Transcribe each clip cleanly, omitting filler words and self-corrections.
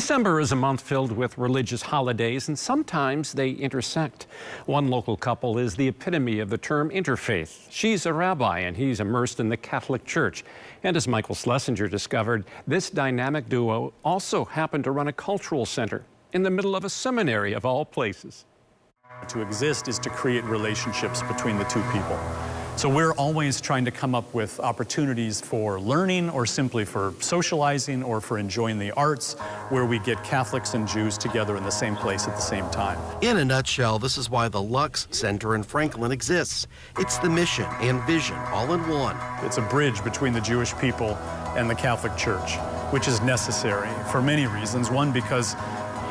December is a month filled with religious holidays, and sometimes they intersect. One local couple is the epitome of the term interfaith. She's a rabbi and he's immersed in the Catholic Church. And as Michael Schlesinger discovered, this dynamic duo also happened to run a cultural center in the middle of a seminary of all places. To exist is to create relationships between the two people. So we're always trying to come up with opportunities for learning or simply for socializing or for enjoying the arts where we get Catholics and Jews together in the same place at the same time. In a nutshell, this is why the Lux Center in Franklin exists. It's the mission and vision all in one. It's a bridge between the Jewish people and the Catholic Church, which is necessary for many reasons. One, because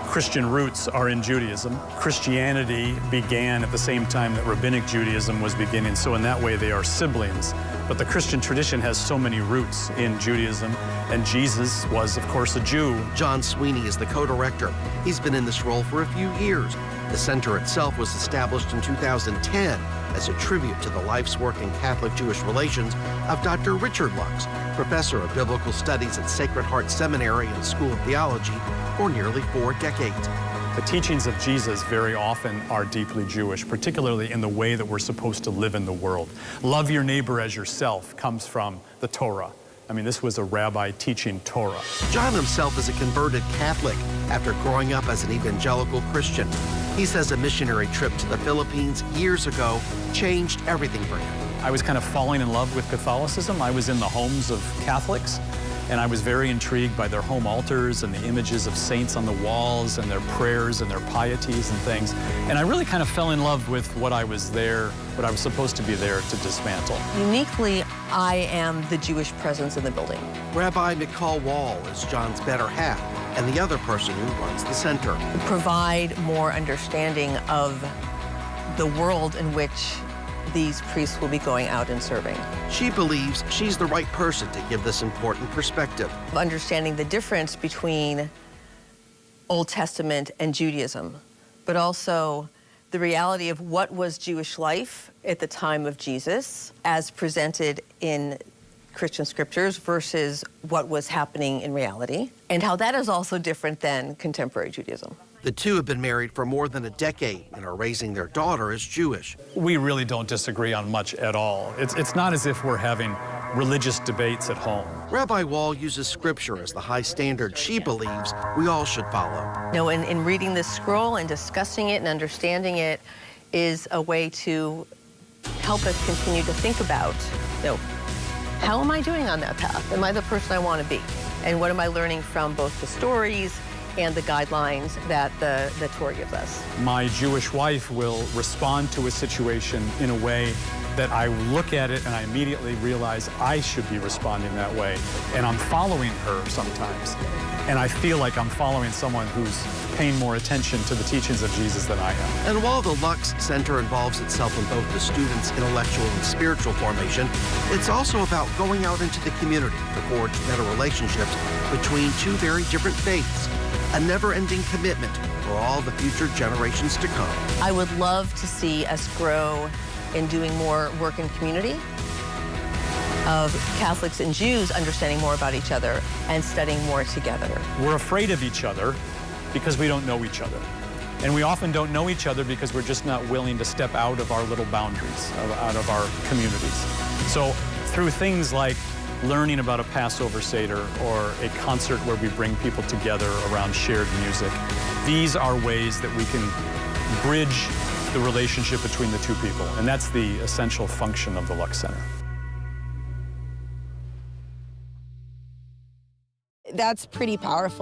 Christian roots are in Judaism. Christianity began at the same time that Rabbinic Judaism was beginning, so in that way they are siblings. But the Christian tradition has so many roots in Judaism, and Jesus was, of course, a Jew. Jon Sweeney is the co-director. He's been in this role for a few years. The center itself was established in 2010 as a tribute to the life's work in Catholic-Jewish relations of Dr. Richard Lux, professor of biblical studies at Sacred Heart Seminary and School of Theology for nearly 4 decades. The teachings of Jesus very often are deeply Jewish, particularly in the way that we're supposed to live in the world. Love your neighbor as yourself comes from the Torah. I mean, this was a rabbi teaching Torah. Jon himself is a converted Catholic after growing up as an evangelical Christian. He says a missionary trip to the Philippines years ago changed everything for him. I was kind of falling in love with Catholicism. I was in the homes of Catholics, and I was very intrigued by their home altars and the images of saints on the walls and their prayers and their pieties and things. And I really kind of fell in love with what I was supposed to be there to dismantle. Uniquely, I am the Jewish presence in the building. Rabbi Michal Woll is Jon's better half and the other person who runs the center. Provide more understanding of the world in which these priests will be going out and serving. She believes she's the right person to give this important perspective. Understanding the difference between Old Testament and Judaism, but also the reality of what was Jewish life at the time of Jesus as presented in Christian scriptures versus what was happening in reality, and how that is also different than contemporary Judaism. The two have been married for more than a decade and are raising their daughter as Jewish. We really don't disagree on much at all. It's not as if we're having religious debates at home. Rabbi Woll uses scripture as the high standard she believes we all should follow. You know, in reading this scroll and discussing it and understanding it is a way to help us continue to think about, you know, how am I doing on that path? Am I the person I want to be? And what am I learning from both the stories and the guidelines that the Torah gives us? My Jewish wife will respond to a situation in a way that I look at it and I immediately realize I should be responding that way. And I'm following her sometimes. And I feel like I'm following someone who's paying more attention to the teachings of Jesus than I am. And while the Lux Center involves itself in both the students' intellectual and spiritual formation, it's also about going out into the community to forge better relationships between two very different faiths. A never-ending commitment for all the future generations to come. I would love to see us grow in doing more work in community of Catholics and Jews understanding more about each other and studying more together. We're afraid of each other because we don't know each other. And we often don't know each other because we're just not willing to step out of our little boundaries, out of our communities. So through things like learning about a Passover Seder or a concert where we bring people together around shared music, these are ways that we can bridge the relationship between the two people. And that's the essential function of the Lux Center. That's pretty powerful.